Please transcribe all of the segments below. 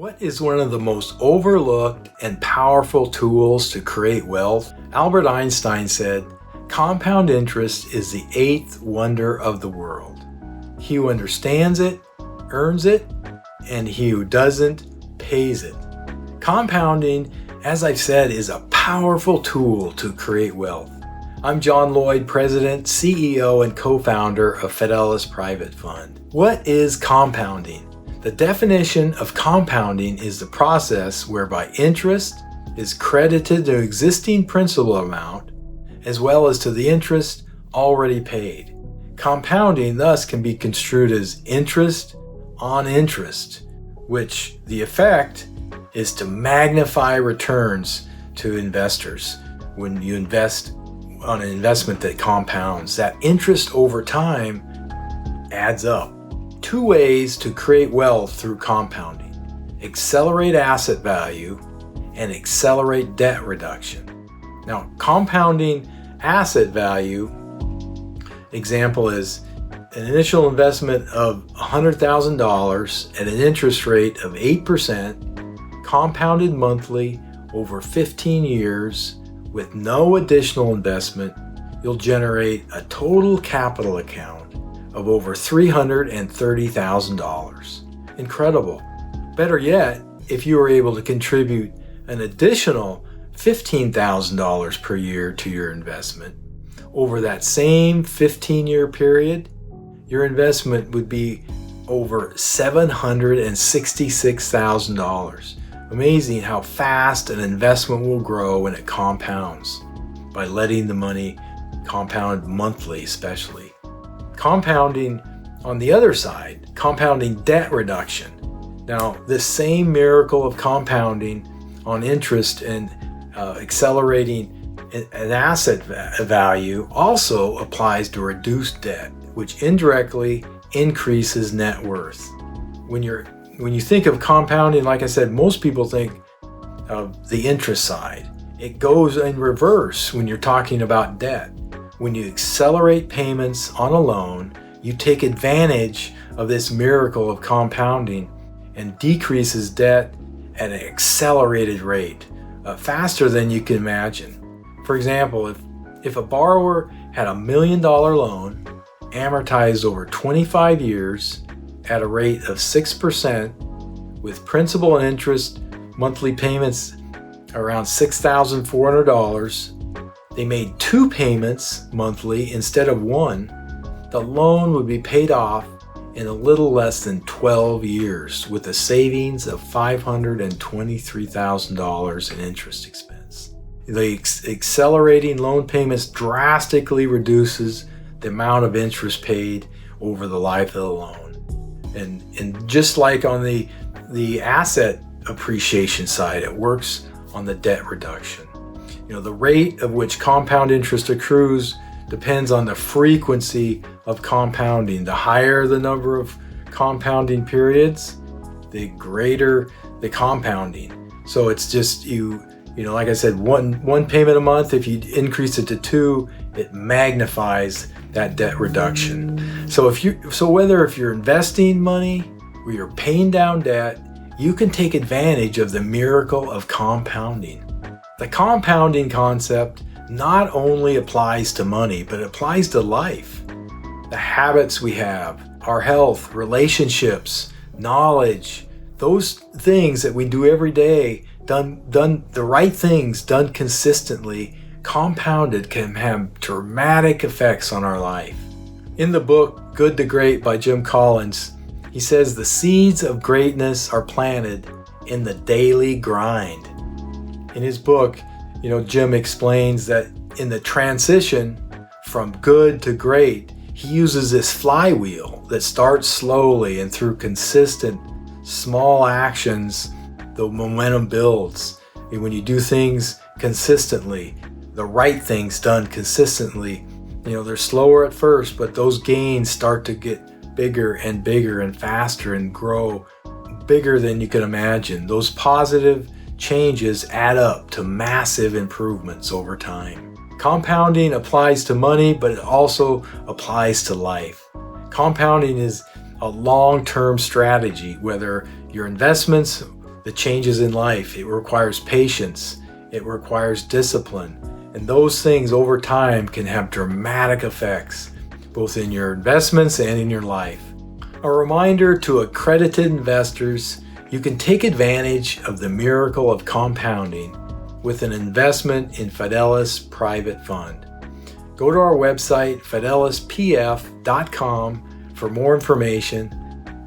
What is one of the most overlooked and powerful tools to create wealth? Albert Einstein said, "Compound interest is the eighth wonder of the world. He who understands it, earns it, and he who doesn't, pays it." Compounding, as I've said, is a powerful tool to create wealth. I'm John Lloyd, President, CEO, and co-founder of Fidelis Private Fund. What is compounding? The definition of compounding is the process whereby interest is credited to existing principal amount as well as to the interest already paid. Compounding thus can be construed as interest on interest, which the effect is to magnify returns to investors. When you invest on an investment that compounds, that interest over time adds up. Two ways to create wealth through compounding: accelerate asset value and accelerate debt reduction. Now, compounding asset value example is an initial investment of $100,000 at an interest rate of 8%, compounded monthly over 15 years with no additional investment. You'll generate a total capital account of over $330,000. Incredible. Better yet, if you were able to contribute an additional $15,000 per year to your investment over that same 15-year period, your investment would be over $766,000. Amazing how fast an investment will grow when it compounds by letting the money compound monthly, especially. Compounding on the other side, compounding debt reduction. Now, this same miracle of compounding on interest and accelerating an asset value also applies to reduced debt, which indirectly increases net worth. When you think of compounding, like I said, most people think of the interest side. It goes in reverse when you're talking about debt. When you accelerate payments on a loan, you take advantage of this miracle of compounding and decreases debt at an accelerated rate, faster than you can imagine. For example, if a borrower had $1 million loan amortized over 25 years at a rate of 6% with principal and interest monthly payments around $6,400, they made 2 payments monthly instead of 1, the loan would be paid off in a little less than 12 years with a savings of $523,000 in interest expense. The accelerating loan payments drastically reduces the amount of interest paid over the life of the loan. And just like on the asset appreciation side, it works on the debt reduction. The rate of which compound interest accrues depends on the frequency of compounding. The higher the number of compounding periods, the greater the compounding. So it's just, like I said, one payment a month. If you increase it to 2, it magnifies that debt reduction. So if you're investing money or you're paying down debt, you can take advantage of the miracle of compounding. The compounding concept not only applies to money, but it applies to life. The habits we have, our health, relationships, knowledge, those things that we do every day, done the right things, done consistently, compounded, can have dramatic effects on our life. In the book Good to Great by Jim Collins, he says the seeds of greatness are planted in the daily grind. In his book, Jim explains that in the transition from good to great, he uses this flywheel that starts slowly, and through consistent small actions, the momentum builds. And when you do things consistently, the right things done consistently, they're slower at first, but those gains start to get bigger and bigger and faster and grow bigger than you can imagine. Those positive changes add up to massive improvements over time. Compounding applies to money, but it also applies to life. Compounding is a long-term strategy, whether your investments the changes in life. It requires patience. It requires discipline. And those things over time can have dramatic effects, both in your investments and in your life. A reminder to accredited investors, you can take advantage of the miracle of compounding with an investment in Fidelis Private Fund. Go to our website, fidelispf.com, for more information.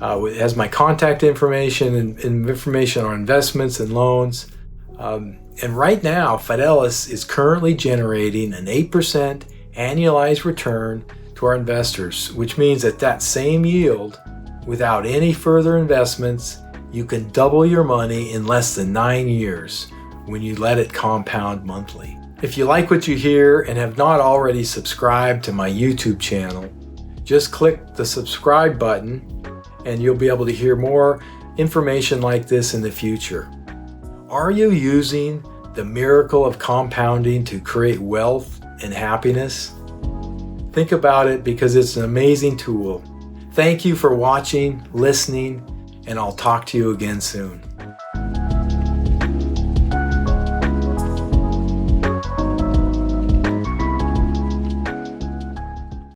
It has my contact information and information on investments and loans. And right now, Fidelis is currently generating an 8% annualized return to our investors, which means at that same yield, without any further investments, you can double your money in less than 9 years when you let it compound monthly. If you like what you hear and have not already subscribed to my YouTube channel, just click the subscribe button and you'll be able to hear more information like this in the future. Are you using the miracle of compounding to create wealth and happiness? Think about it, because it's an amazing tool. Thank you for watching, listening, and I'll talk to you again soon.